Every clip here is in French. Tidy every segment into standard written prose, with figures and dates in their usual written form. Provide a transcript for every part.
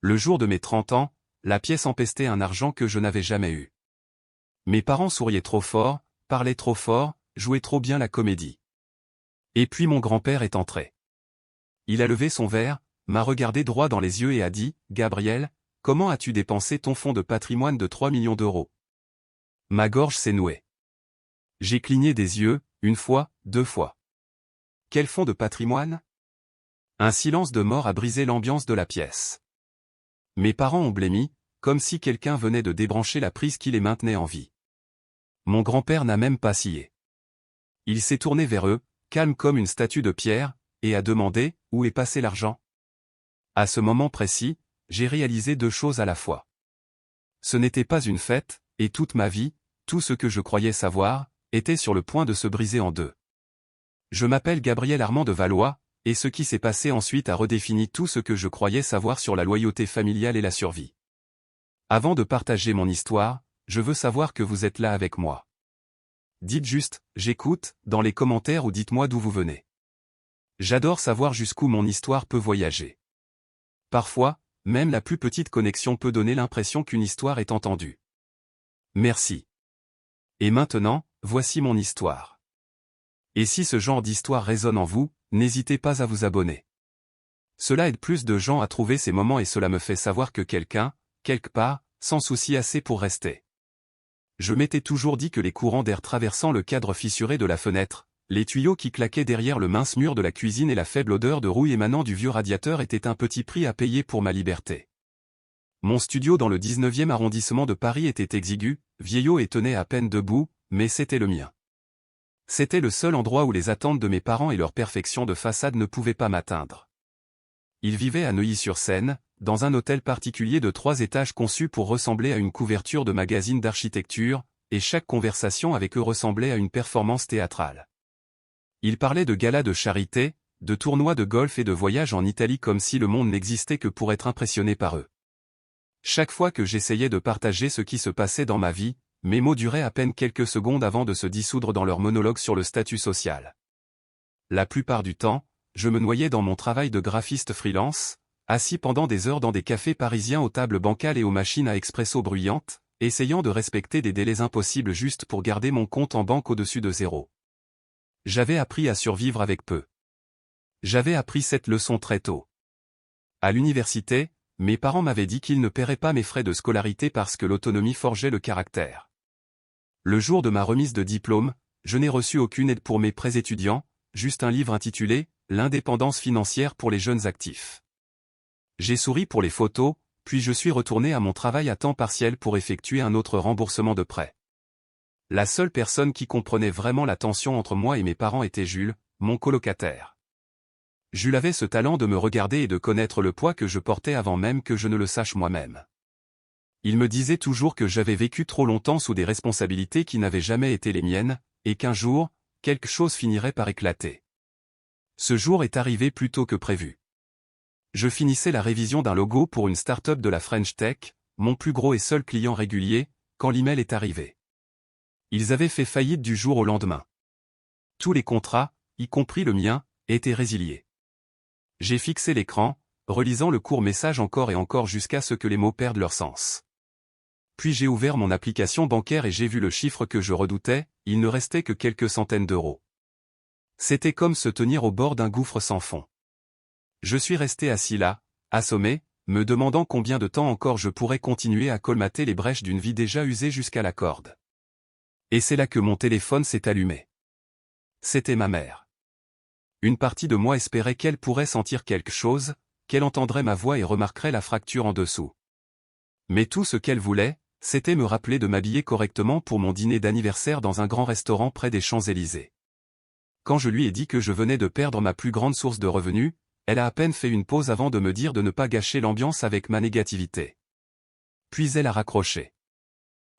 Le jour de mes 30 ans, la pièce empestait un argent que je n'avais jamais eu. Mes parents souriaient trop fort, parlaient trop fort, jouaient trop bien la comédie. Et puis mon grand-père est entré. Il a levé son verre, m'a regardé droit dans les yeux et a dit « Gabriel, comment as-tu dépensé ton fonds de patrimoine de 3 millions d'euros ?» Ma gorge s'est nouée. J'ai cligné des yeux, une fois, deux fois. Quel fonds de patrimoine ? Un silence de mort a brisé l'ambiance de la pièce. Mes parents ont blêmi, comme si quelqu'un venait de débrancher la prise qui les maintenait en vie. Mon grand-père n'a même pas scié. Il s'est tourné vers eux, calme comme une statue de pierre, et a demandé « Où est passé l'argent ?» À ce moment précis, j'ai réalisé deux choses à la fois. Ce n'était pas une fête, et toute ma vie, tout ce que je croyais savoir, était sur le point de se briser en deux. Je m'appelle Gabriel Armand de Valois, et ce qui s'est passé ensuite a redéfini tout ce que je croyais savoir sur la loyauté familiale et la survie. Avant de partager mon histoire, je veux savoir que vous êtes là avec moi. Dites juste « J'écoute » dans les commentaires ou dites-moi d'où vous venez. J'adore savoir jusqu'où mon histoire peut voyager. Parfois, même la plus petite connexion peut donner l'impression qu'une histoire est entendue. Merci. Et maintenant, voici mon histoire. Et si ce genre d'histoire résonne en vous, n'hésitez pas à vous abonner. Cela aide plus de gens à trouver ces moments et cela me fait savoir que quelqu'un, quelque part, s'en soucie assez pour rester. Je m'étais toujours dit que les courants d'air traversant le cadre fissuré de la fenêtre, les tuyaux qui claquaient derrière le mince mur de la cuisine et la faible odeur de rouille émanant du vieux radiateur étaient un petit prix à payer pour ma liberté. Mon studio dans le 19e arrondissement de Paris était exigu, vieillot et tenait à peine debout, mais c'était le mien. C'était le seul endroit où les attentes de mes parents et leur perfection de façade ne pouvaient pas m'atteindre. Ils vivaient à Neuilly-sur-Seine, dans un hôtel particulier de 3 étages conçu pour ressembler à une couverture de magazine d'architecture, et chaque conversation avec eux ressemblait à une performance théâtrale. Ils parlaient de galas de charité, de tournois de golf et de voyages en Italie comme si le monde n'existait que pour être impressionné par eux. Chaque fois que j'essayais de partager ce qui se passait dans ma vie, mes mots duraient à peine quelques secondes avant de se dissoudre dans leur monologue sur le statut social. La plupart du temps, je me noyais dans mon travail de graphiste freelance, assis pendant des heures dans des cafés parisiens aux tables bancales et aux machines à expresso bruyantes, essayant de respecter des délais impossibles juste pour garder mon compte en banque au-dessus de zéro. J'avais appris à survivre avec peu. J'avais appris cette leçon très tôt. À l'université, mes parents m'avaient dit qu'ils ne paieraient pas mes frais de scolarité parce que l'autonomie forgeait le caractère. Le jour de ma remise de diplôme, je n'ai reçu aucune aide pour mes prêts étudiants, juste un livre intitulé « L'indépendance financière pour les jeunes actifs ». J'ai souri pour les photos, puis je suis retourné à mon travail à temps partiel pour effectuer un autre remboursement de prêt. La seule personne qui comprenait vraiment la tension entre moi et mes parents était Jules, mon colocataire. Jules avait ce talent de me regarder et de connaître le poids que je portais avant même que je ne le sache moi-même. Il me disait toujours que j'avais vécu trop longtemps sous des responsabilités qui n'avaient jamais été les miennes, et qu'un jour, quelque chose finirait par éclater. Ce jour est arrivé plus tôt que prévu. Je finissais la révision d'un logo pour une start-up de la French Tech, mon plus gros et seul client régulier, quand l'email est arrivé. Ils avaient fait faillite du jour au lendemain. Tous les contrats, y compris le mien, étaient résiliés. J'ai fixé l'écran, relisant le court message encore et encore jusqu'à ce que les mots perdent leur sens. Puis j'ai ouvert mon application bancaire et j'ai vu le chiffre que je redoutais, il ne restait que quelques centaines d'euros. C'était comme se tenir au bord d'un gouffre sans fond. Je suis resté assis là, assommé, me demandant combien de temps encore je pourrais continuer à colmater les brèches d'une vie déjà usée jusqu'à la corde. Et c'est là que mon téléphone s'est allumé. C'était ma mère. Une partie de moi espérait qu'elle pourrait sentir quelque chose, qu'elle entendrait ma voix et remarquerait la fracture en dessous. Mais tout ce qu'elle voulait, c'était me rappeler de m'habiller correctement pour mon dîner d'anniversaire dans un grand restaurant près des Champs-Élysées. Quand je lui ai dit que je venais de perdre ma plus grande source de revenus, elle a à peine fait une pause avant de me dire de ne pas gâcher l'ambiance avec ma négativité. Puis elle a raccroché.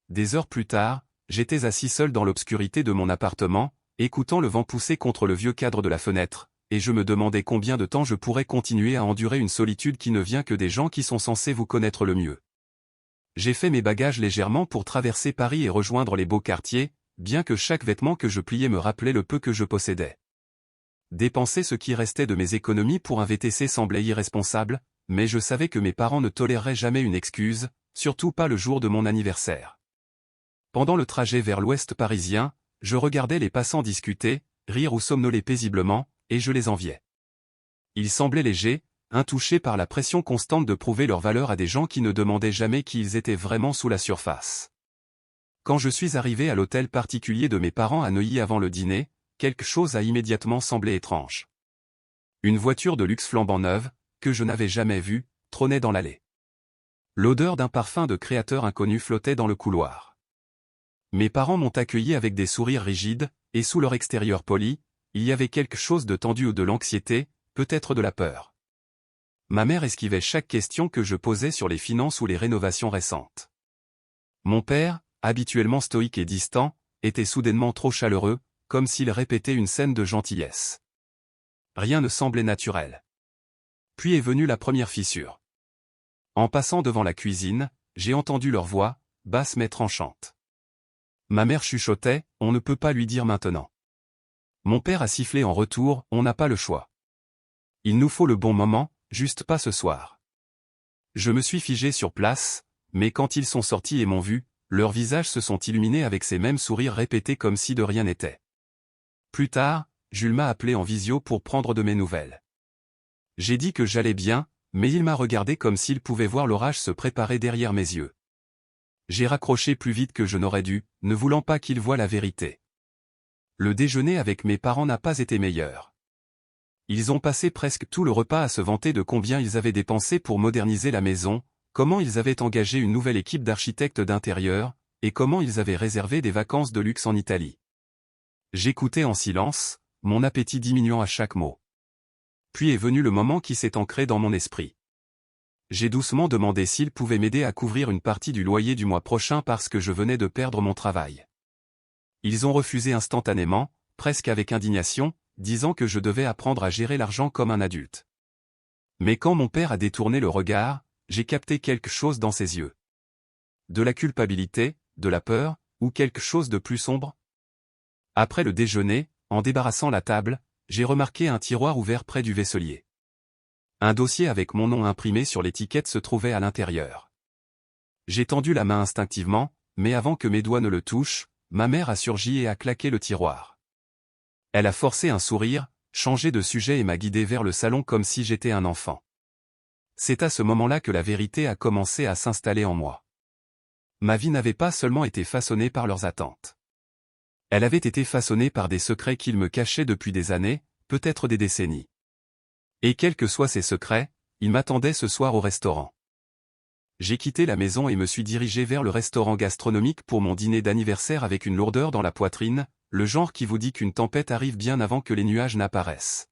Des heures plus tard, j'étais assis seul dans l'obscurité de mon appartement, écoutant le vent pousser contre le vieux cadre de la fenêtre, et je me demandais combien de temps je pourrais continuer à endurer une solitude qui ne vient que des gens qui sont censés vous connaître le mieux. J'ai fait mes bagages légèrement pour traverser Paris et rejoindre les beaux quartiers, bien que chaque vêtement que je pliais me rappelait le peu que je possédais. Dépenser ce qui restait de mes économies pour un VTC semblait irresponsable, mais je savais que mes parents ne toléreraient jamais une excuse, surtout pas le jour de mon anniversaire. Pendant le trajet vers l'ouest parisien, je regardais les passants discuter, rire ou somnoler paisiblement, et je les enviais. Ils semblaient légers, intouchés par la pression constante de prouver leur valeur à des gens qui ne demandaient jamais qui ils étaient vraiment sous la surface. Quand je suis arrivé à l'hôtel particulier de mes parents à Neuilly avant le dîner, quelque chose a immédiatement semblé étrange. Une voiture de luxe flambant neuve, que je n'avais jamais vue, trônait dans l'allée. L'odeur d'un parfum de créateur inconnu flottait dans le couloir. Mes parents m'ont accueilli avec des sourires rigides, et sous leur extérieur poli, il y avait quelque chose de tendu ou de l'anxiété, peut-être de la peur. Ma mère esquivait chaque question que je posais sur les finances ou les rénovations récentes. Mon père, habituellement stoïque et distant, était soudainement trop chaleureux, comme s'il répétait une scène de gentillesse. Rien ne semblait naturel. Puis est venue la première fissure. En passant devant la cuisine, j'ai entendu leur voix, basse mais tranchante. Ma mère chuchotait, on ne peut pas lui dire maintenant. Mon père a sifflé en retour, on n'a pas le choix. Il nous faut le bon moment, juste pas ce soir. Je me suis figé sur place, mais quand ils sont sortis et m'ont vu, leurs visages se sont illuminés avec ces mêmes sourires répétés comme si de rien n'était. Plus tard, Jules m'a appelé en visio pour prendre de mes nouvelles. J'ai dit que j'allais bien, mais il m'a regardé comme s'il pouvait voir l'orage se préparer derrière mes yeux. J'ai raccroché plus vite que je n'aurais dû, ne voulant pas qu'il voie la vérité. Le déjeuner avec mes parents n'a pas été meilleur. Ils ont passé presque tout le repas à se vanter de combien ils avaient dépensé pour moderniser la maison, comment ils avaient engagé une nouvelle équipe d'architectes d'intérieur, et comment ils avaient réservé des vacances de luxe en Italie. J'écoutais en silence, mon appétit diminuant à chaque mot. Puis est venu le moment qui s'est ancré dans mon esprit. J'ai doucement demandé s'ils pouvaient m'aider à couvrir une partie du loyer du mois prochain parce que je venais de perdre mon travail. Ils ont refusé instantanément, presque avec indignation, disant que je devais apprendre à gérer l'argent comme un adulte. Mais quand mon père a détourné le regard, j'ai capté quelque chose dans ses yeux. De la culpabilité, de la peur, ou quelque chose de plus sombre. Après le déjeuner, en débarrassant la table, j'ai remarqué un tiroir ouvert près du vaisselier. Un dossier avec mon nom imprimé sur l'étiquette se trouvait à l'intérieur. J'ai tendu la main instinctivement, mais avant que mes doigts ne le touchent, ma mère a surgi et a claqué le tiroir. Elle a forcé un sourire, changé de sujet et m'a guidé vers le salon comme si j'étais un enfant. C'est à ce moment-là que la vérité a commencé à s'installer en moi. Ma vie n'avait pas seulement été façonnée par leurs attentes. Elle avait été façonnée par des secrets qu'ils me cachaient depuis des années, peut-être des décennies. Et quels que soient ces secrets, ils m'attendaient ce soir au restaurant. J'ai quitté la maison et me suis dirigé vers le restaurant gastronomique pour mon dîner d'anniversaire avec une lourdeur dans la poitrine, le genre qui vous dit qu'une tempête arrive bien avant que les nuages n'apparaissent.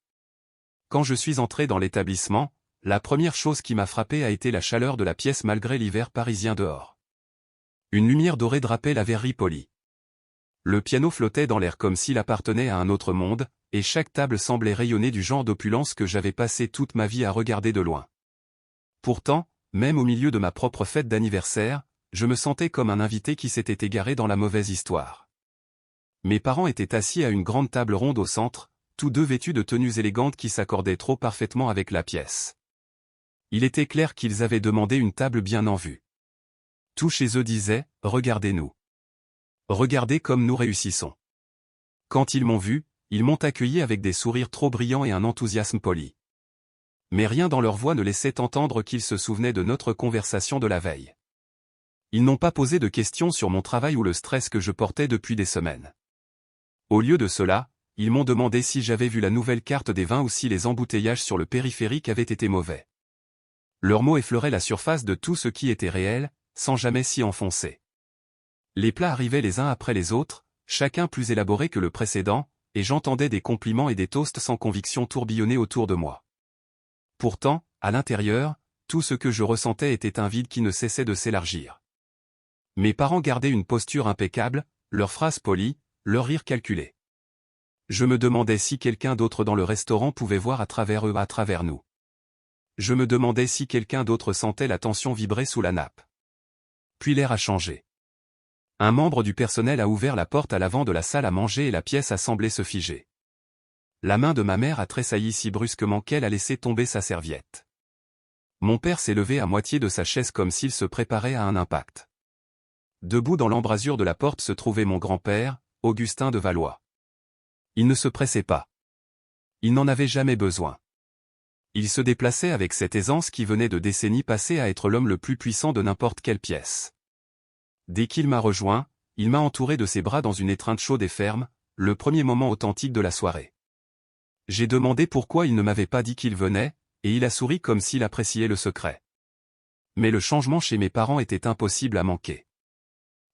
Quand je suis entré dans l'établissement, la première chose qui m'a frappé a été la chaleur de la pièce malgré l'hiver parisien dehors. Une lumière dorée drapait la verrerie polie. Le piano flottait dans l'air comme s'il appartenait à un autre monde, et chaque table semblait rayonner du genre d'opulence que j'avais passé toute ma vie à regarder de loin. Pourtant, même au milieu de ma propre fête d'anniversaire, je me sentais comme un invité qui s'était égaré dans la mauvaise histoire. Mes parents étaient assis à une grande table ronde au centre, tous deux vêtus de tenues élégantes qui s'accordaient trop parfaitement avec la pièce. Il était clair qu'ils avaient demandé une table bien en vue. Tout chez eux disait « Regardez-nous. Regardez comme nous réussissons ». Quand ils m'ont vu, ils m'ont accueilli avec des sourires trop brillants et un enthousiasme poli. Mais rien dans leur voix ne laissait entendre qu'ils se souvenaient de notre conversation de la veille. Ils n'ont pas posé de questions sur mon travail ou le stress que je portais depuis des semaines. Au lieu de cela, ils m'ont demandé si j'avais vu la nouvelle carte des vins ou si les embouteillages sur le périphérique avaient été mauvais. Leurs mots effleuraient la surface de tout ce qui était réel, sans jamais s'y enfoncer. Les plats arrivaient les uns après les autres, chacun plus élaboré que le précédent, et j'entendais des compliments et des toasts sans conviction tourbillonner autour de moi. Pourtant, à l'intérieur, tout ce que je ressentais était un vide qui ne cessait de s'élargir. Mes parents gardaient une posture impeccable, leurs phrases polies, leur rire calculé. Je me demandais si quelqu'un d'autre dans le restaurant pouvait voir à travers eux, à travers nous. Je me demandais si quelqu'un d'autre sentait la tension vibrer sous la nappe. Puis l'air a changé. Un membre du personnel a ouvert la porte à l'avant de la salle à manger et la pièce a semblé se figer. La main de ma mère a tressailli si brusquement qu'elle a laissé tomber sa serviette. Mon père s'est levé à moitié de sa chaise comme s'il se préparait à un impact. Debout dans l'embrasure de la porte se trouvait mon grand-père, Augustin de Valois. Il ne se pressait pas. Il n'en avait jamais besoin. Il se déplaçait avec cette aisance qui venait de décennies passées à être l'homme le plus puissant de n'importe quelle pièce. Dès qu'il m'a rejoint, il m'a entouré de ses bras dans une étreinte chaude et ferme, le premier moment authentique de la soirée. J'ai demandé pourquoi il ne m'avait pas dit qu'il venait, et il a souri comme s'il appréciait le secret. Mais le changement chez mes parents était impossible à manquer.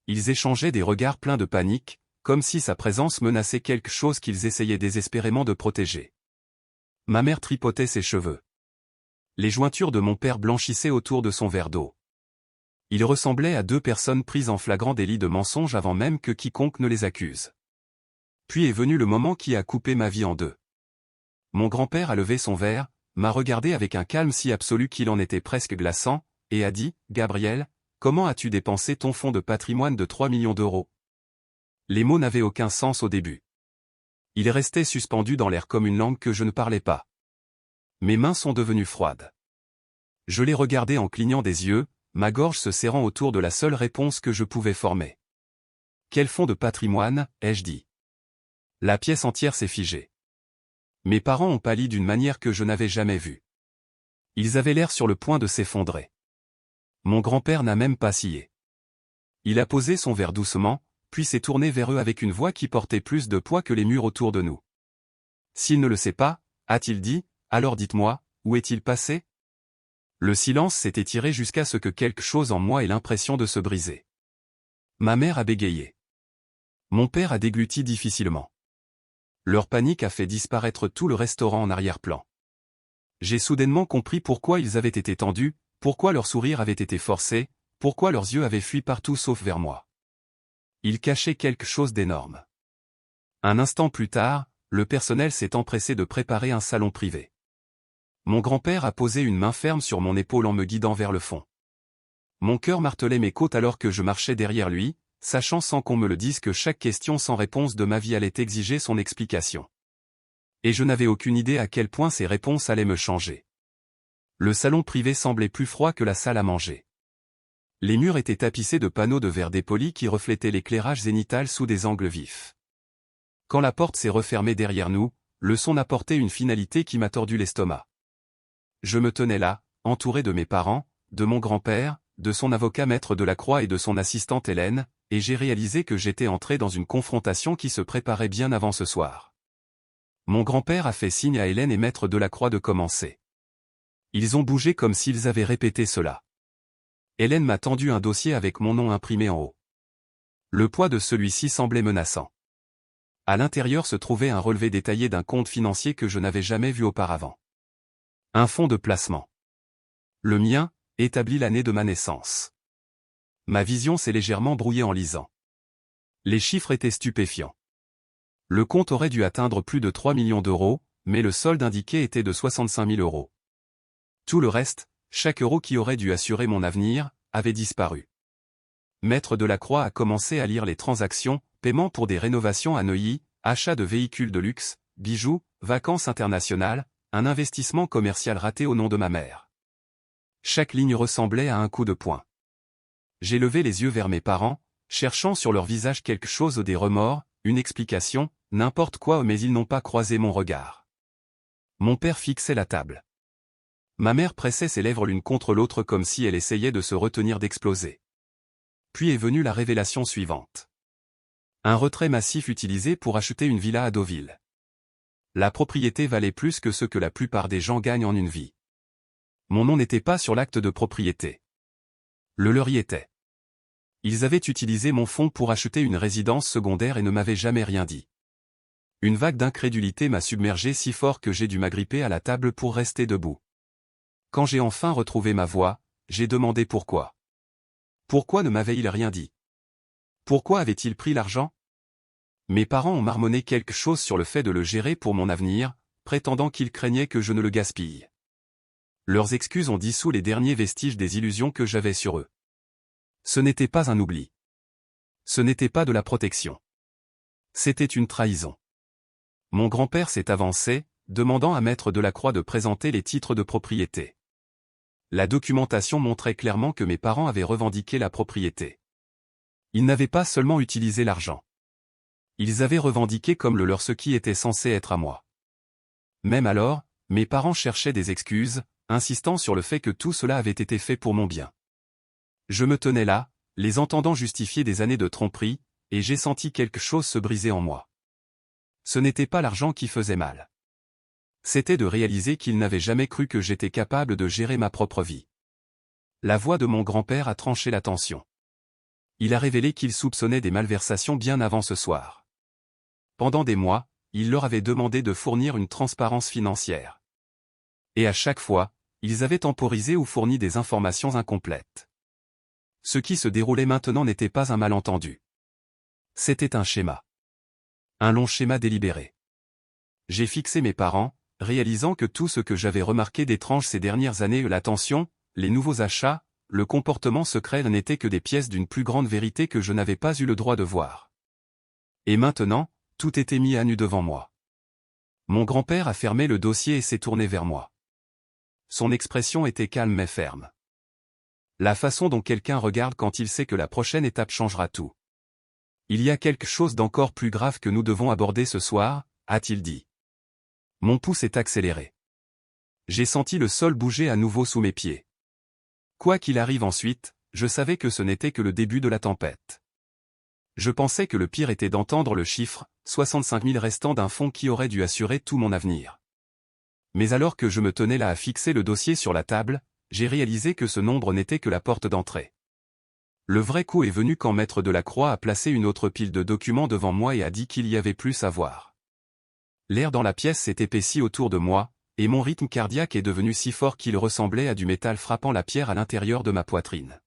Ils échangeaient des regards pleins de panique, comme si sa présence menaçait quelque chose qu'ils essayaient désespérément de protéger. Ma mère tripotait ses cheveux. Les jointures de mon père blanchissaient autour de son verre d'eau. Il ressemblait à deux personnes prises en flagrant délit de mensonge avant même que quiconque ne les accuse. Puis est venu le moment qui a coupé ma vie en deux. Mon grand-père a levé son verre, m'a regardé avec un calme si absolu qu'il en était presque glaçant, et a dit « Gabriel, comment as-tu dépensé ton fonds de patrimoine de 3 millions d'euros ?» Les mots n'avaient aucun sens au début. Il restait suspendu dans l'air comme une langue que je ne parlais pas. Mes mains sont devenues froides. Je l'ai regardé en clignant des yeux, ma gorge se serrant autour de la seule réponse que je pouvais former. « Quel fonds de patrimoine ?» ai-je dit. La pièce entière s'est figée. Mes parents ont pâli d'une manière que je n'avais jamais vue. Ils avaient l'air sur le point de s'effondrer. Mon grand-père n'a même pas scié. Il a posé son verre doucement, puis s'est tourné vers eux avec une voix qui portait plus de poids que les murs autour de nous. « S'il ne le sait pas, a-t-il dit, alors dites-moi, où est-il passé ?» Le silence s'est étiré jusqu'à ce que quelque chose en moi ait l'impression de se briser. Ma mère a bégayé. Mon père a dégluti difficilement. Leur panique a fait disparaître tout le restaurant en arrière-plan. J'ai soudainement compris pourquoi ils avaient été tendus, pourquoi leur sourire avait été forcé, pourquoi leurs yeux avaient fui partout sauf vers moi. Ils cachaient quelque chose d'énorme. Un instant plus tard, le personnel s'est empressé de préparer un salon privé. Mon grand-père a posé une main ferme sur mon épaule en me guidant vers le fond. Mon cœur martelait mes côtes alors que je marchais derrière lui, sachant sans qu'on me le dise que chaque question sans réponse de ma vie allait exiger son explication. Et je n'avais aucune idée à quel point ces réponses allaient me changer. Le salon privé semblait plus froid que la salle à manger. Les murs étaient tapissés de panneaux de verre dépoli qui reflétaient l'éclairage zénital sous des angles vifs. Quand la porte s'est refermée derrière nous, le son apportait une finalité qui m'a tordu l'estomac. Je me tenais là, entouré de mes parents, de mon grand-père, de son avocat maître Delacroix et de son assistante Hélène, et j'ai réalisé que j'étais entré dans une confrontation qui se préparait bien avant ce soir. Mon grand-père a fait signe à Hélène et maître Delacroix de commencer. Ils ont bougé comme s'ils avaient répété cela. Hélène m'a tendu un dossier avec mon nom imprimé en haut. Le poids de celui-ci semblait menaçant. À l'intérieur se trouvait un relevé détaillé d'un compte financier que je n'avais jamais vu auparavant. Un fonds de placement. Le mien, établi l'année de ma naissance. Ma vision s'est légèrement brouillée en lisant. Les chiffres étaient stupéfiants. Le compte aurait dû atteindre plus de 3 millions d'euros, mais le solde indiqué était de 65 000 euros. Tout le reste, chaque euro qui aurait dû assurer mon avenir, avait disparu. Maître Delacroix a commencé à lire les transactions, paiement pour des rénovations à Neuilly, achat de véhicules de luxe, bijoux, vacances internationales, un investissement commercial raté au nom de ma mère. Chaque ligne ressemblait à un coup de poing. J'ai levé les yeux vers mes parents, cherchant sur leur visage quelque chose des remords, une explication, n'importe quoi, mais ils n'ont pas croisé mon regard. Mon père fixait la table. Ma mère pressait ses lèvres l'une contre l'autre comme si elle essayait de se retenir d'exploser. Puis est venue la révélation suivante. Un retrait massif utilisé pour acheter une villa à Deauville. La propriété valait plus que ce que la plupart des gens gagnent en une vie. Mon nom n'était pas sur l'acte de propriété. Le leur y était. Ils avaient utilisé mon fonds pour acheter une résidence secondaire et ne m'avaient jamais rien dit. Une vague d'incrédulité m'a submergé si fort que j'ai dû m'agripper à la table pour rester debout. Quand j'ai enfin retrouvé ma voix, j'ai demandé pourquoi. Pourquoi ne m'avait-il rien dit? Pourquoi avait-il pris l'argent? Mes parents ont marmonné quelque chose sur le fait de le gérer pour mon avenir, prétendant qu'ils craignaient que je ne le gaspille. Leurs excuses ont dissous les derniers vestiges des illusions que j'avais sur eux. Ce n'était pas un oubli. Ce n'était pas de la protection. C'était une trahison. Mon grand-père s'est avancé, demandant à maître Delacroix de présenter les titres de propriété. La documentation montrait clairement que mes parents avaient revendiqué la propriété. Ils n'avaient pas seulement utilisé l'argent. Ils avaient revendiqué comme le leur ce qui était censé être à moi. Même alors, mes parents cherchaient des excuses, insistant sur le fait que tout cela avait été fait pour mon bien. Je me tenais là, les entendant justifier des années de tromperie, et j'ai senti quelque chose se briser en moi. Ce n'était pas l'argent qui faisait mal. C'était de réaliser qu'ils n'avaient jamais cru que j'étais capable de gérer ma propre vie. La voix de mon grand-père a tranché la tension. Il a révélé qu'il soupçonnait des malversations bien avant ce soir. Pendant des mois, il leur avait demandé de fournir une transparence financière. Et à chaque fois, ils avaient temporisé ou fourni des informations incomplètes. Ce qui se déroulait maintenant n'était pas un malentendu. C'était un schéma. Un long schéma délibéré. J'ai fixé mes parents, réalisant que tout ce que j'avais remarqué d'étrange ces dernières années, l'attention, les nouveaux achats, le comportement secret n'étaient que des pièces d'une plus grande vérité que je n'avais pas eu le droit de voir. Et maintenant, tout était mis à nu devant moi. Mon grand-père a fermé le dossier et s'est tourné vers moi. Son expression était calme mais ferme. La façon dont quelqu'un regarde quand il sait que la prochaine étape changera tout. Il y a quelque chose d'encore plus grave que nous devons aborder ce soir, a-t-il dit. Mon pouls s'est accéléré. J'ai senti le sol bouger à nouveau sous mes pieds. Quoi qu'il arrive ensuite, je savais que ce n'était que le début de la tempête. Je pensais que le pire était d'entendre le chiffre, 65 000 restant d'un fonds qui aurait dû assurer tout mon avenir. Mais alors que je me tenais là à fixer le dossier sur la table, j'ai réalisé que ce nombre n'était que la porte d'entrée. Le vrai coup est venu quand Maître Delacroix a placé une autre pile de documents devant moi et a dit qu'il y avait plus à voir. L'air dans la pièce s'est épaissi autour de moi, et mon rythme cardiaque est devenu si fort qu'il ressemblait à du métal frappant la pierre à l'intérieur de ma poitrine.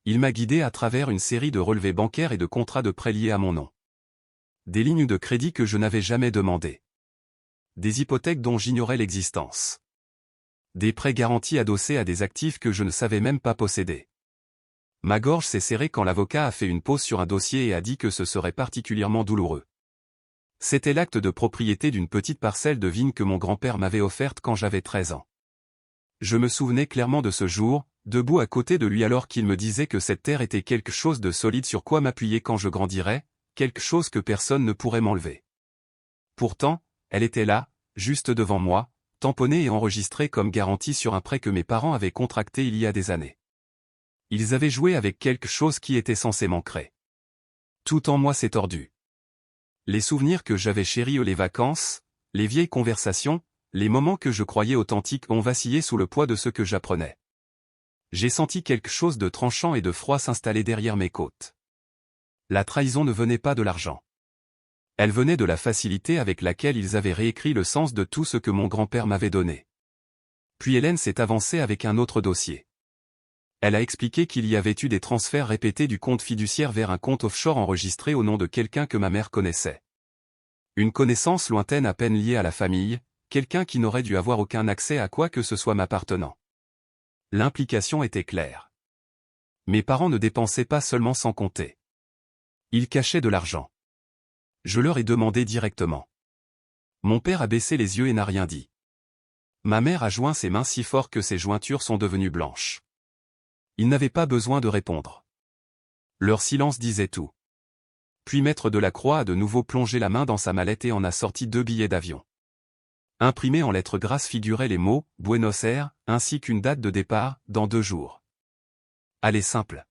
Il m'a guidé à travers une série de relevés bancaires et de contrats de prêts liés à mon nom. Des lignes de crédit que je n'avais jamais demandées. Des hypothèques dont j'ignorais l'existence. Des prêts garantis adossés à des actifs que je ne savais même pas posséder. Ma gorge s'est serrée quand l'avocat a fait une pause sur un dossier et a dit que ce serait particulièrement douloureux. C'était l'acte de propriété d'une petite parcelle de vigne que mon grand-père m'avait offerte quand j'avais 13 ans. Je me souvenais clairement de ce jour, debout à côté de lui alors qu'il me disait que cette terre était quelque chose de solide sur quoi m'appuyer quand je grandirais, quelque chose que personne ne pourrait m'enlever. Pourtant, elle était là, juste devant moi, tamponnée et enregistrée comme garantie sur un prêt que mes parents avaient contracté il y a des années. Ils avaient joué avec quelque chose qui était censé m'ancrer. Tout en moi s'est tordu. Les souvenirs que j'avais chéris, les vacances, les vieilles conversations, les moments que je croyais authentiques ont vacillé sous le poids de ce que j'apprenais. J'ai senti quelque chose de tranchant et de froid s'installer derrière mes côtes. La trahison ne venait pas de l'argent. Elle venait de la facilité avec laquelle ils avaient réécrit le sens de tout ce que mon grand-père m'avait donné. Puis Hélène s'est avancée avec un autre dossier. Elle a expliqué qu'il y avait eu des transferts répétés du compte fiduciaire vers un compte offshore enregistré au nom de quelqu'un que ma mère connaissait. Une connaissance lointaine à peine liée à la famille, quelqu'un qui n'aurait dû avoir aucun accès à quoi que ce soit m'appartenant. L'implication était claire. Mes parents ne dépensaient pas seulement sans compter. Ils cachaient de l'argent. Je leur ai demandé directement. Mon père a baissé les yeux et n'a rien dit. Ma mère a joint ses mains si fort que ses jointures sont devenues blanches. Ils n'avaient pas besoin de répondre. Leur silence disait tout. Puis Maître Delacroix a de nouveau plongé la main dans sa mallette et en a sorti 2 billets d'avion. Imprimés en lettres grasses figuraient les mots « Buenos Aires » ainsi qu'une date de départ, dans 2 jours. Allez simple.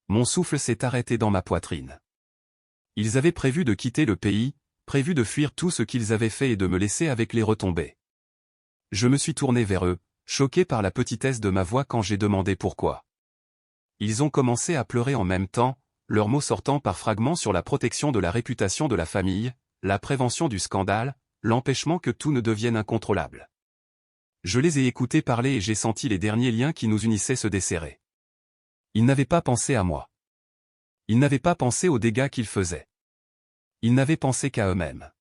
Mon souffle s'est arrêté dans ma poitrine. Ils avaient prévu de quitter le pays, prévu de fuir tout ce qu'ils avaient fait et de me laisser avec les retombées. Je me suis tourné vers eux, choqué par la petitesse de ma voix quand j'ai demandé pourquoi. Ils ont commencé à pleurer en même temps, leurs mots sortant par fragments sur la protection de la réputation de la famille, la prévention du scandale, l'empêchement que tout ne devienne incontrôlable. Je les ai écoutés parler et j'ai senti les derniers liens qui nous unissaient se desserrer. Ils n'avaient pas pensé à moi. Ils n'avaient pas pensé aux dégâts qu'ils faisaient. Ils n'avaient pensé qu'à eux-mêmes.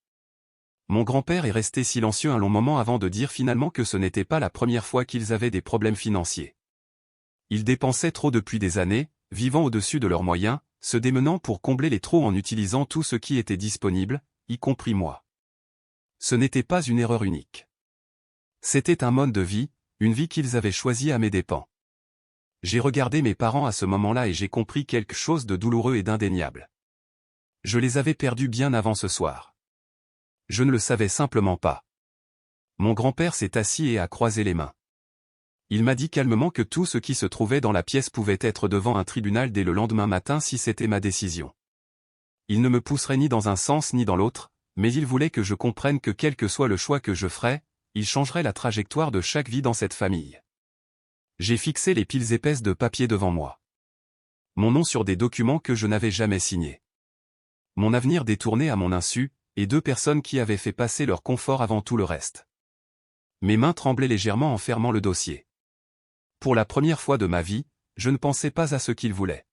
Mon grand-père est resté silencieux un long moment avant de dire finalement que ce n'était pas la première fois qu'ils avaient des problèmes financiers. Ils dépensaient trop depuis des années, vivant au-dessus de leurs moyens, se démenant pour combler les trous en utilisant tout ce qui était disponible, y compris moi. Ce n'était pas une erreur unique. C'était un mode de vie, Une vie qu'ils avaient choisie à mes dépens. J'ai regardé mes parents à ce moment-là et j'ai compris quelque chose de douloureux et d'indéniable. Je les avais perdus bien avant ce soir. Je ne le savais simplement pas. Mon grand-père s'est assis et a croisé les mains. Il m'a dit calmement que tout ce qui se trouvait dans la pièce pouvait être devant un tribunal dès le lendemain matin si c'était ma décision. Il ne me pousserait ni dans un sens ni dans l'autre, mais il voulait que je comprenne que quel que soit le choix que je ferais, il changerait la trajectoire de chaque vie dans cette famille. J'ai fixé les piles épaisses de papier devant moi. Mon nom sur des documents que je n'avais jamais signés. Mon avenir détourné à mon insu, et 2 personnes qui avaient fait passer leur confort avant tout le reste. Mes mains tremblaient légèrement en fermant le dossier. Pour la première fois de ma vie, je ne pensais pas à ce qu'il voulait.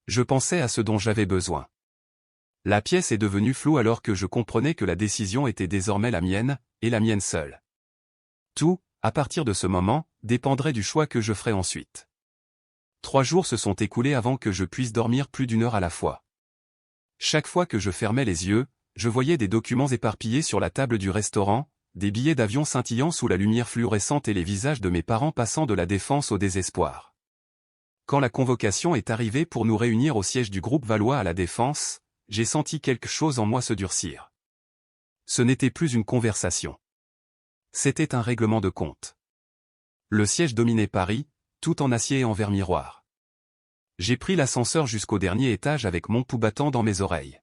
Je pensais à ce dont j'avais besoin. La pièce est devenue floue alors que je comprenais que la décision était désormais la mienne, et la mienne seule. Tout, à partir de ce moment, dépendrait du choix que je ferais ensuite. 3 jours se sont écoulés avant que je puisse dormir plus d'1 heure à la fois. Chaque fois que je fermais les yeux, je voyais des documents éparpillés sur la table du restaurant, des billets d'avion scintillant sous la lumière fluorescente et les visages de mes parents passant de la défense au désespoir. Quand la convocation est arrivée pour nous réunir au siège du groupe Valois à la Défense, j'ai senti quelque chose en moi se durcir. Ce n'était plus une conversation. C'était un règlement de compte. Le siège dominait Paris, tout en acier et en verre miroir. J'ai pris l'ascenseur jusqu'au dernier étage avec mon pouls battant dans mes oreilles.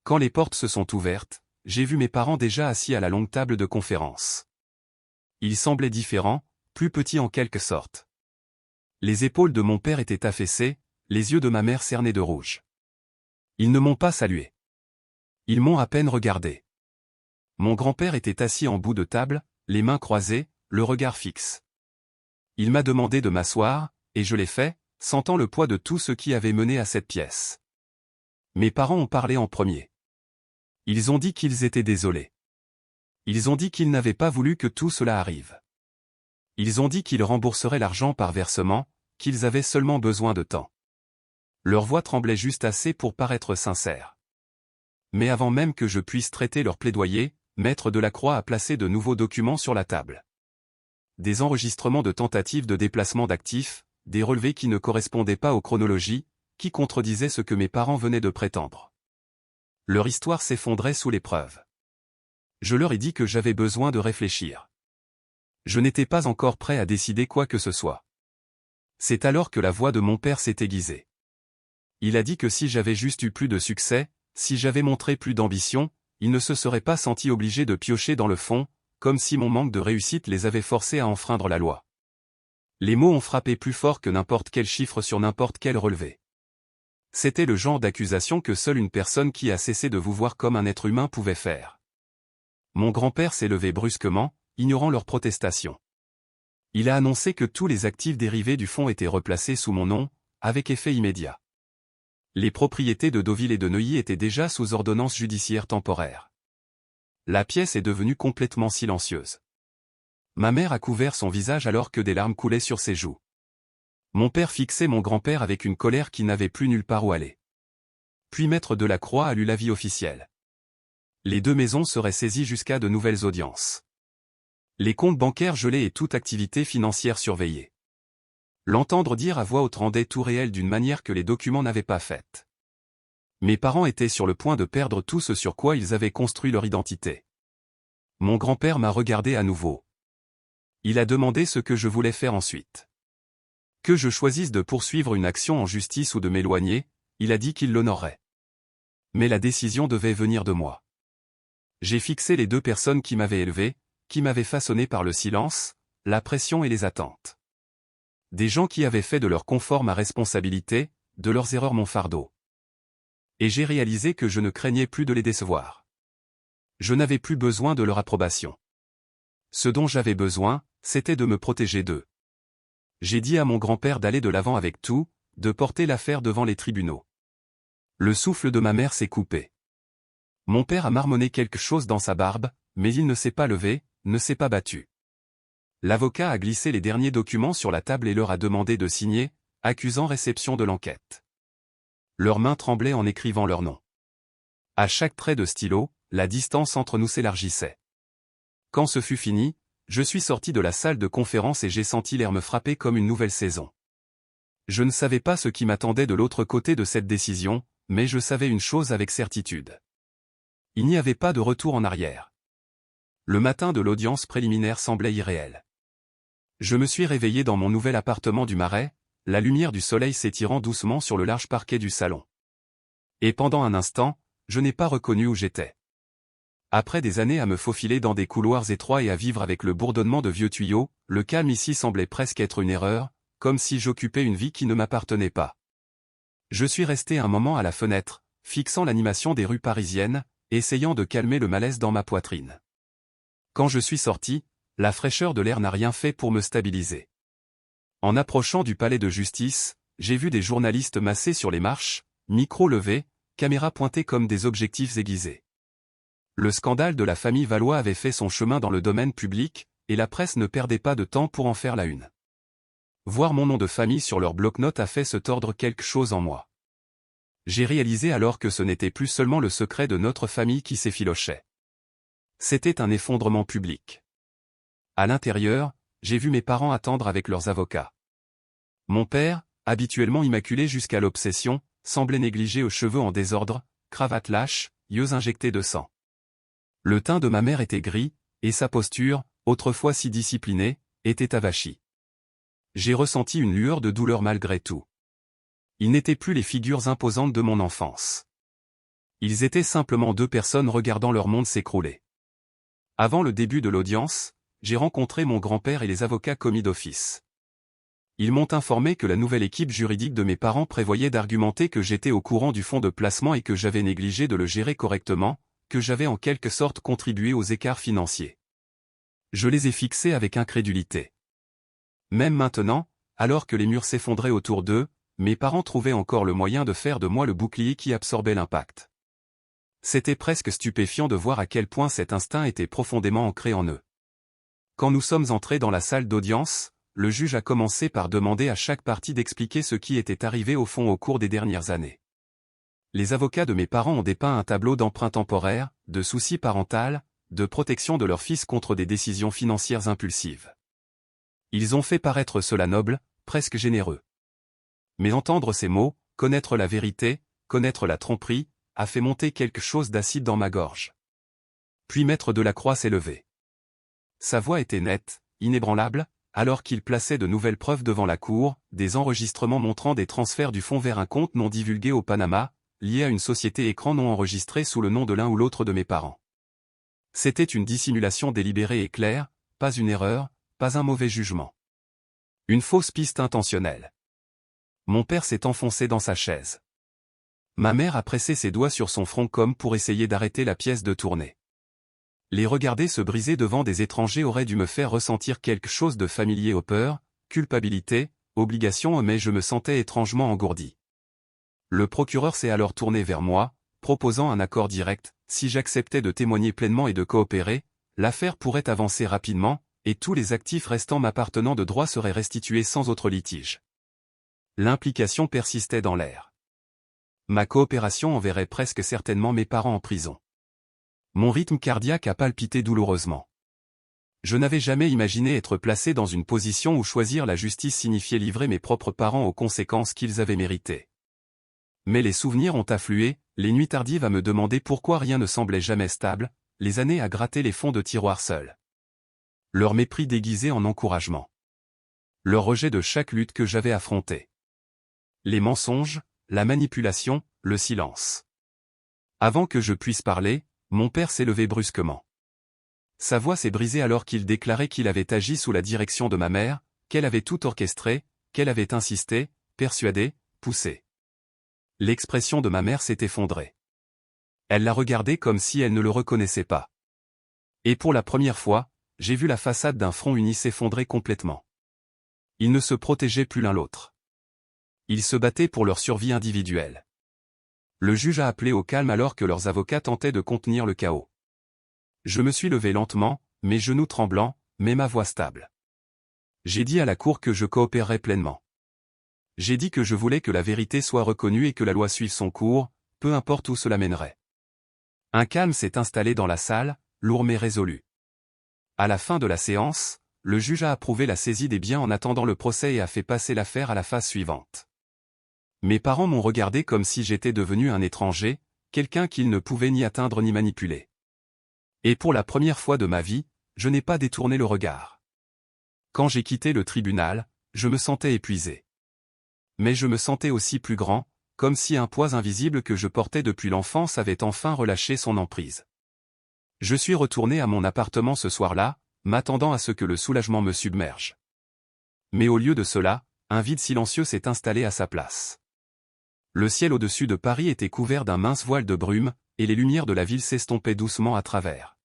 Quand les portes se sont ouvertes, j'ai vu mes parents déjà assis à la longue table de conférence. Ils semblaient différents, plus petits en quelque sorte. Les épaules de mon père étaient affaissées, les yeux de ma mère cernés de rouge. Ils ne m'ont pas salué. Ils m'ont à peine regardé. Mon grand-père était assis en bout de table, les mains croisées, le regard fixe. Il m'a demandé de m'asseoir, et je l'ai fait, sentant le poids de tout ce qui avait mené à cette pièce. Mes parents ont parlé en premier. Ils ont dit qu'ils étaient désolés. Ils ont dit qu'ils n'avaient pas voulu que tout cela arrive. Ils ont dit qu'ils rembourseraient l'argent par versement, qu'ils avaient seulement besoin de temps. Leur voix tremblait juste assez pour paraître sincère. Mais avant même que je puisse traiter leur plaidoyer, Maître Delacroix a placé de nouveaux documents sur la table. Des enregistrements de tentatives de déplacement d'actifs, des relevés qui ne correspondaient pas aux chronologies, qui contredisaient ce que mes parents venaient de prétendre. Leur histoire s'effondrait sous l'épreuve. Je leur ai dit que j'avais besoin de réfléchir. Je n'étais pas encore prêt à décider quoi que ce soit. C'est alors que la voix de mon père s'est aiguisée. Il a dit que si j'avais juste eu plus de succès, si j'avais montré plus d'ambition, il ne se serait pas senti obligé de piocher dans le fond, comme si mon manque de réussite les avait forcés à enfreindre la loi. Les mots ont frappé plus fort que n'importe quel chiffre sur n'importe quel relevé. C'était le genre d'accusation que seule une personne qui a cessé de vous voir comme un être humain pouvait faire. Mon grand-père s'est levé brusquement, ignorant leurs protestations. Il a annoncé que tous les actifs dérivés du fonds étaient replacés sous mon nom, avec effet immédiat. Les propriétés de Deauville et de Neuilly étaient déjà sous ordonnance judiciaire temporaire. La pièce est devenue complètement silencieuse. Ma mère a couvert son visage alors que des larmes coulaient sur ses joues. Mon père fixait mon grand-père avec une colère qui n'avait plus nulle part où aller. Puis Maître Delacroix a lu l'avis officiel. Les 2 maisons seraient saisies jusqu'à de nouvelles audiences. Les comptes bancaires gelés et toute activité financière surveillée. L'entendre dire à voix haute rendait tout réel d'une manière que les documents n'avaient pas faite. Mes parents étaient sur le point de perdre tout ce sur quoi ils avaient construit leur identité. Mon grand-père m'a regardé à nouveau. Il a demandé ce que je voulais faire ensuite. Que je choisisse de poursuivre une action en justice ou de m'éloigner, il a dit qu'il l'honorerait. Mais la décision devait venir de moi. J'ai fixé les 2 personnes qui m'avaient élevé, qui m'avaient façonné par le silence, la pression et les attentes. Des gens qui avaient fait de leur confort ma responsabilité, de leurs erreurs mon fardeau. Et j'ai réalisé que je ne craignais plus de les décevoir. Je n'avais plus besoin de leur approbation. Ce dont j'avais besoin, c'était de me protéger d'eux. J'ai dit à mon grand-père d'aller de l'avant avec tout, de porter l'affaire devant les tribunaux. Le souffle de ma mère s'est coupé. Mon père a marmonné quelque chose dans sa barbe, mais il ne s'est pas levé, ne s'est pas battu. L'avocat a glissé les derniers documents sur la table et leur a demandé de signer, accusant réception de l'enquête. Leurs mains tremblaient en écrivant leur nom. À chaque trait de stylo, la distance entre nous s'élargissait. Quand ce fut fini, Je suis sorti de la salle de conférence et j'ai senti l'air me frapper comme une nouvelle saison. Je ne savais pas ce qui m'attendait de l'autre côté de cette décision, mais je savais une chose avec certitude. Il n'y avait pas de retour en arrière. Le matin de l'audience préliminaire semblait irréel. Je me suis réveillé dans mon nouvel appartement du Marais, la lumière du soleil s'étirant doucement sur le large parquet du salon. Et pendant un instant, je n'ai pas reconnu où j'étais. Après des années à me faufiler dans des couloirs étroits et à vivre avec le bourdonnement de vieux tuyaux, le calme ici semblait presque être une erreur, comme si j'occupais une vie qui ne m'appartenait pas. Je suis resté un moment à la fenêtre, fixant l'animation des rues parisiennes, essayant de calmer le malaise dans ma poitrine. Quand je suis sorti, la fraîcheur de l'air n'a rien fait pour me stabiliser. En approchant du palais de justice, j'ai vu des journalistes massés sur les marches, micros levés, caméras pointées comme des objectifs aiguisés. Le scandale de la famille Valois avait fait son chemin dans le domaine public, et la presse ne perdait pas de temps pour en faire la une. Voir mon nom de famille sur leur bloc-notes a fait se tordre quelque chose en moi. J'ai réalisé alors que ce n'était plus seulement le secret de notre famille qui s'effilochait. C'était un effondrement public. À l'intérieur, j'ai vu mes parents attendre avec leurs avocats. Mon père, habituellement immaculé jusqu'à l'obsession, semblait négligé aux cheveux en désordre, cravate lâche, yeux injectés de sang. Le teint de ma mère était gris, et sa posture, autrefois si disciplinée, était avachie. J'ai ressenti une lueur de douleur malgré tout. Ils n'étaient plus les figures imposantes de mon enfance. Ils étaient simplement deux personnes regardant leur monde s'écrouler. Avant le début de l'audience, j'ai rencontré mon grand-père et les avocats commis d'office. Ils m'ont informé que la nouvelle équipe juridique de mes parents prévoyait d'argumenter que j'étais au courant du fonds de placement et que j'avais négligé de le gérer correctement, que j'avais en quelque sorte contribué aux écarts financiers. Je les ai fixés avec incrédulité. Même maintenant, alors que les murs s'effondraient autour d'eux, mes parents trouvaient encore le moyen de faire de moi le bouclier qui absorbait l'impact. C'était presque stupéfiant de voir à quel point cet instinct était profondément ancré en eux. Quand nous sommes entrés dans la salle d'audience, le juge a commencé par demander à chaque partie d'expliquer ce qui était arrivé au fond au cours des dernières années. Les avocats de mes parents ont dépeint un tableau d'emprunt temporaire, de soucis parental, de protection de leur fils contre des décisions financières impulsives. Ils ont fait paraître cela noble, presque généreux. Mais entendre ces mots, connaître la vérité, connaître la tromperie, a fait monter quelque chose d'acide dans ma gorge. Puis Maître Delacroix s'est levé. Sa voix était nette, inébranlable, alors qu'il plaçait de nouvelles preuves devant la cour, des enregistrements montrant des transferts du fonds vers un compte non divulgué au Panama, lié à une société écran non enregistrée sous le nom de l'un ou l'autre de mes parents. C'était une dissimulation délibérée et claire, pas une erreur, pas un mauvais jugement. Une fausse piste intentionnelle. Mon père s'est enfoncé dans sa chaise. Ma mère a pressé ses doigts sur son front comme pour essayer d'arrêter la pièce de tourner. Les regarder se briser devant des étrangers aurait dû me faire ressentir quelque chose de familier aux peurs, culpabilité, obligation, mais je me sentais étrangement engourdi. Le procureur s'est alors tourné vers moi, proposant un accord direct. Si j'acceptais de témoigner pleinement et de coopérer, l'affaire pourrait avancer rapidement, et tous les actifs restants m'appartenant de droit seraient restitués sans autre litige. L'implication persistait dans l'air. Ma coopération enverrait presque certainement mes parents en prison. Mon rythme cardiaque a palpité douloureusement. Je n'avais jamais imaginé être placé dans une position où choisir la justice signifiait livrer mes propres parents aux conséquences qu'ils avaient méritées. Mais les souvenirs ont afflué, les nuits tardives à me demander pourquoi rien ne semblait jamais stable, les années à gratter les fonds de tiroir seuls. Leur mépris déguisé en encouragement. Leur rejet de chaque lutte que j'avais affrontée. Les mensonges, la manipulation, le silence. Avant que je puisse parler, mon père s'est levé brusquement. Sa voix s'est brisée alors qu'il déclarait qu'il avait agi sous la direction de ma mère, qu'elle avait tout orchestré, qu'elle avait insisté, persuadé, poussé. L'expression de ma mère s'est effondrée. Elle l'a regardé comme si elle ne le reconnaissait pas. Et pour la première fois, j'ai vu la façade d'un front uni s'effondrer complètement. Ils ne se protégeaient plus l'un l'autre. Ils se battaient pour leur survie individuelle. Le juge a appelé au calme alors que leurs avocats tentaient de contenir le chaos. Je me suis levé lentement, mes genoux tremblants, mais ma voix stable. J'ai dit à la cour que je coopérerais pleinement. J'ai dit que je voulais que la vérité soit reconnue et que la loi suive son cours, peu importe où cela mènerait. Un calme s'est installé dans la salle, lourd mais résolu. À la fin de la séance, le juge a approuvé la saisie des biens en attendant le procès et a fait passer l'affaire à la phase suivante. Mes parents m'ont regardé comme si j'étais devenu un étranger, quelqu'un qu'ils ne pouvaient ni atteindre ni manipuler. Et pour la première fois de ma vie, je n'ai pas détourné le regard. Quand j'ai quitté le tribunal, je me sentais épuisé. Mais je me sentais aussi plus grand, comme si un poids invisible que je portais depuis l'enfance avait enfin relâché son emprise. Je suis retourné à mon appartement ce soir-là, m'attendant à ce que le soulagement me submerge. Mais au lieu de cela, un vide silencieux s'est installé à sa place. Le ciel au-dessus de Paris était couvert d'un mince voile de brume, et les lumières de la ville s'estompaient doucement à travers.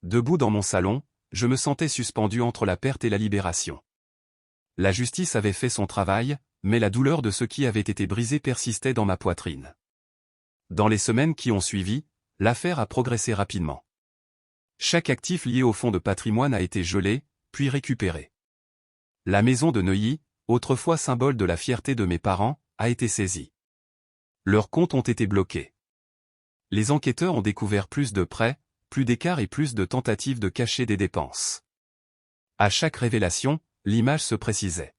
Debout dans mon salon, je me sentais suspendu entre la perte et la libération. La justice avait fait son travail, mais la douleur de ce qui avait été brisé persistait dans ma poitrine. Dans les semaines qui ont suivi, l'affaire a progressé rapidement. Chaque actif lié au fonds de patrimoine a été gelé, puis récupéré. La maison de Neuilly, autrefois symbole de la fierté de mes parents, a été saisie. Leurs comptes ont été bloqués. Les enquêteurs ont découvert plus de prêts, plus d'écarts et plus de tentatives de cacher des dépenses. À chaque révélation, l'image se précisait.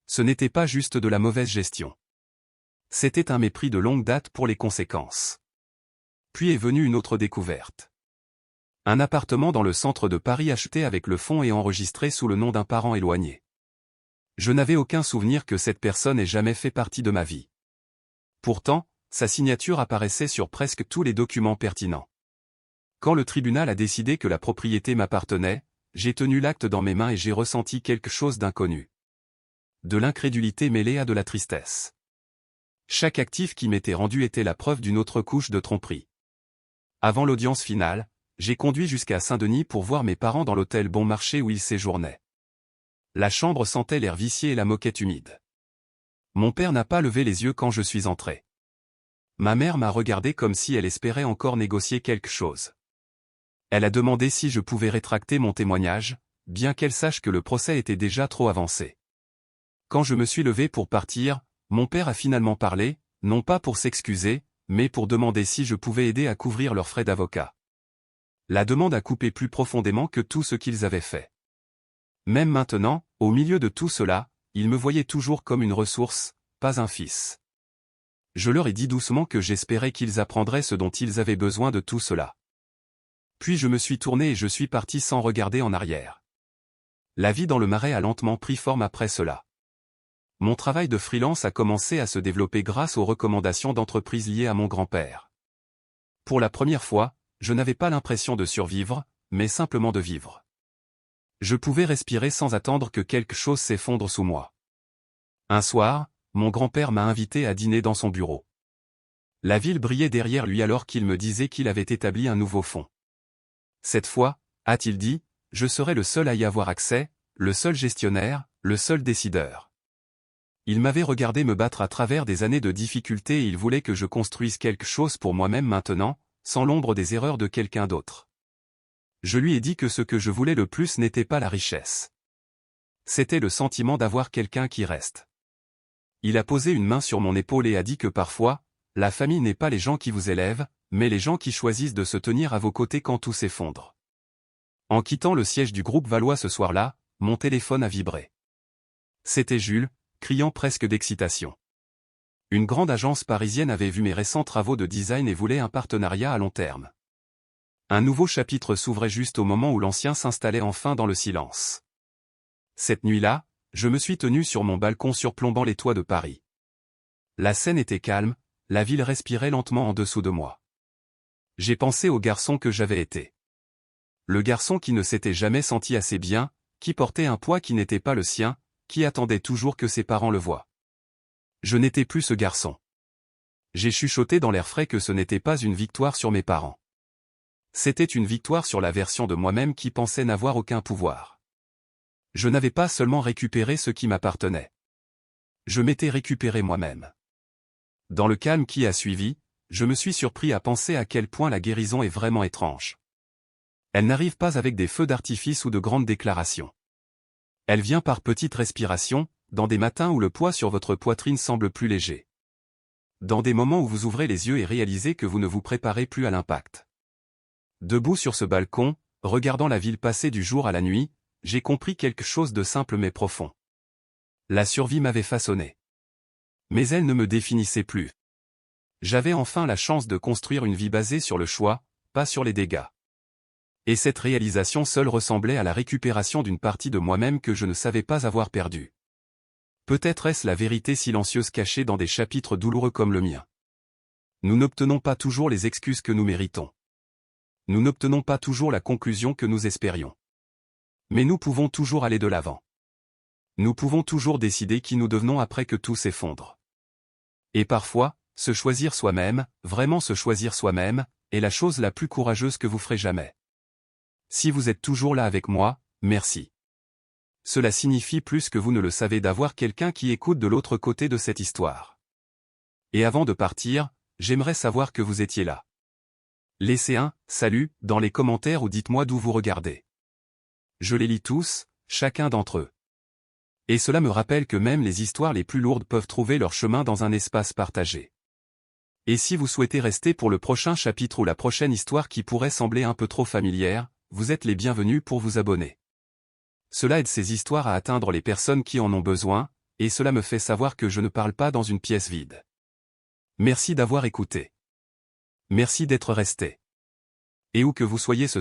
Ce n'était pas juste de la mauvaise gestion. C'était un mépris de longue date pour les conséquences. Puis est venue une autre découverte. Un appartement dans le centre de Paris acheté avec le fonds et enregistré sous le nom d'un parent éloigné. Je n'avais aucun souvenir que cette personne ait jamais fait partie de ma vie. Pourtant, sa signature apparaissait sur presque tous les documents pertinents. Quand le tribunal a décidé que la propriété m'appartenait, j'ai tenu l'acte dans mes mains et j'ai ressenti quelque chose d'inconnu. De l'incrédulité mêlée à de la tristesse. Chaque actif qui m'était rendu était la preuve d'une autre couche de tromperie. Avant l'audience finale, j'ai conduit jusqu'à Saint-Denis pour voir mes parents dans l'hôtel Bon Marché où ils séjournaient. La chambre sentait l'air vicié et la moquette humide. Mon père n'a pas levé les yeux quand je suis entré. Ma mère m'a regardé comme si elle espérait encore négocier quelque chose. Elle a demandé si je pouvais rétracter mon témoignage, bien qu'elle sache que le procès était déjà trop avancé. Quand je me suis levé pour partir, mon père a finalement parlé, non pas pour s'excuser, mais pour demander si je pouvais aider à couvrir leurs frais d'avocat. La demande a coupé plus profondément que tout ce qu'ils avaient fait. Même maintenant, au milieu de tout cela, ils me voyaient toujours comme une ressource, pas un fils. Je leur ai dit doucement que j'espérais qu'ils apprendraient ce dont ils avaient besoin de tout cela. Puis je me suis tourné et je suis parti sans regarder en arrière. La vie dans le Marais a lentement pris forme après cela. Mon travail de freelance a commencé à se développer grâce aux recommandations d'entreprises liées à mon grand-père. Pour la première fois, je n'avais pas l'impression de survivre, mais simplement de vivre. Je pouvais respirer sans attendre que quelque chose s'effondre sous moi. Un soir, mon grand-père m'a invité à dîner dans son bureau. La ville brillait derrière lui alors qu'il me disait qu'il avait établi un nouveau fonds. Cette fois, a-t-il dit, je serai le seul à y avoir accès, le seul gestionnaire, le seul décideur. Il m'avait regardé me battre à travers des années de difficultés et il voulait que je construise quelque chose pour moi-même maintenant, sans l'ombre des erreurs de quelqu'un d'autre. Je lui ai dit que ce que je voulais le plus n'était pas la richesse. C'était le sentiment d'avoir quelqu'un qui reste. Il a posé une main sur mon épaule et a dit que parfois, la famille n'est pas les gens qui vous élèvent, mais les gens qui choisissent de se tenir à vos côtés quand tout s'effondre. En quittant le siège du groupe Valois ce soir-là, mon téléphone a vibré. C'était Jules, criant presque d'excitation. Une grande agence parisienne avait vu mes récents travaux de design et voulait un partenariat à long terme. Un nouveau chapitre s'ouvrait juste au moment où l'ancien s'installait enfin dans le silence. Cette nuit-là, je me suis tenu sur mon balcon surplombant les toits de Paris. La scène était calme, la ville respirait lentement en dessous de moi. J'ai pensé au garçon que j'avais été. Le garçon qui ne s'était jamais senti assez bien, qui portait un poids qui n'était pas le sien, qui attendait toujours que ses parents le voient. Je n'étais plus ce garçon. J'ai chuchoté dans l'air frais que ce n'était pas une victoire sur mes parents. C'était une victoire sur la version de moi-même qui pensait n'avoir aucun pouvoir. Je n'avais pas seulement récupéré ce qui m'appartenait. Je m'étais récupéré moi-même. Dans le calme qui a suivi, je me suis surpris à penser à quel point la guérison est vraiment étrange. Elle n'arrive pas avec des feux d'artifice ou de grandes déclarations. Elle vient par petites respirations, dans des matins où le poids sur votre poitrine semble plus léger. Dans des moments où vous ouvrez les yeux et réalisez que vous ne vous préparez plus à l'impact. Debout sur ce balcon, regardant la ville passer du jour à la nuit, j'ai compris quelque chose de simple mais profond. La survie m'avait façonné. Mais elle ne me définissait plus. J'avais enfin la chance de construire une vie basée sur le choix, pas sur les dégâts. Et cette réalisation seule ressemblait à la récupération d'une partie de moi-même que je ne savais pas avoir perdue. Peut-être est-ce la vérité silencieuse cachée dans des chapitres douloureux comme le mien. Nous n'obtenons pas toujours les excuses que nous méritons. Nous n'obtenons pas toujours la conclusion que nous espérions. Mais nous pouvons toujours aller de l'avant. Nous pouvons toujours décider qui nous devenons après que tout s'effondre. Et parfois, se choisir soi-même, vraiment se choisir soi-même, est la chose la plus courageuse que vous ferez jamais. Si vous êtes toujours là avec moi, merci. Cela signifie plus que vous ne le savez d'avoir quelqu'un qui écoute de l'autre côté de cette histoire. Et avant de partir, j'aimerais savoir que vous étiez là. Laissez un « salut » dans les commentaires ou dites-moi d'où vous regardez. Je les lis tous, chacun d'entre eux. Et cela me rappelle que même les histoires les plus lourdes peuvent trouver leur chemin dans un espace partagé. Et si vous souhaitez rester pour le prochain chapitre ou la prochaine histoire qui pourrait sembler un peu trop familière, vous êtes les bienvenus pour vous abonner. Cela aide ces histoires à atteindre les personnes qui en ont besoin, et cela me fait savoir que je ne parle pas dans une pièce vide. Merci d'avoir écouté. Merci d'être resté. Et où que vous soyez ce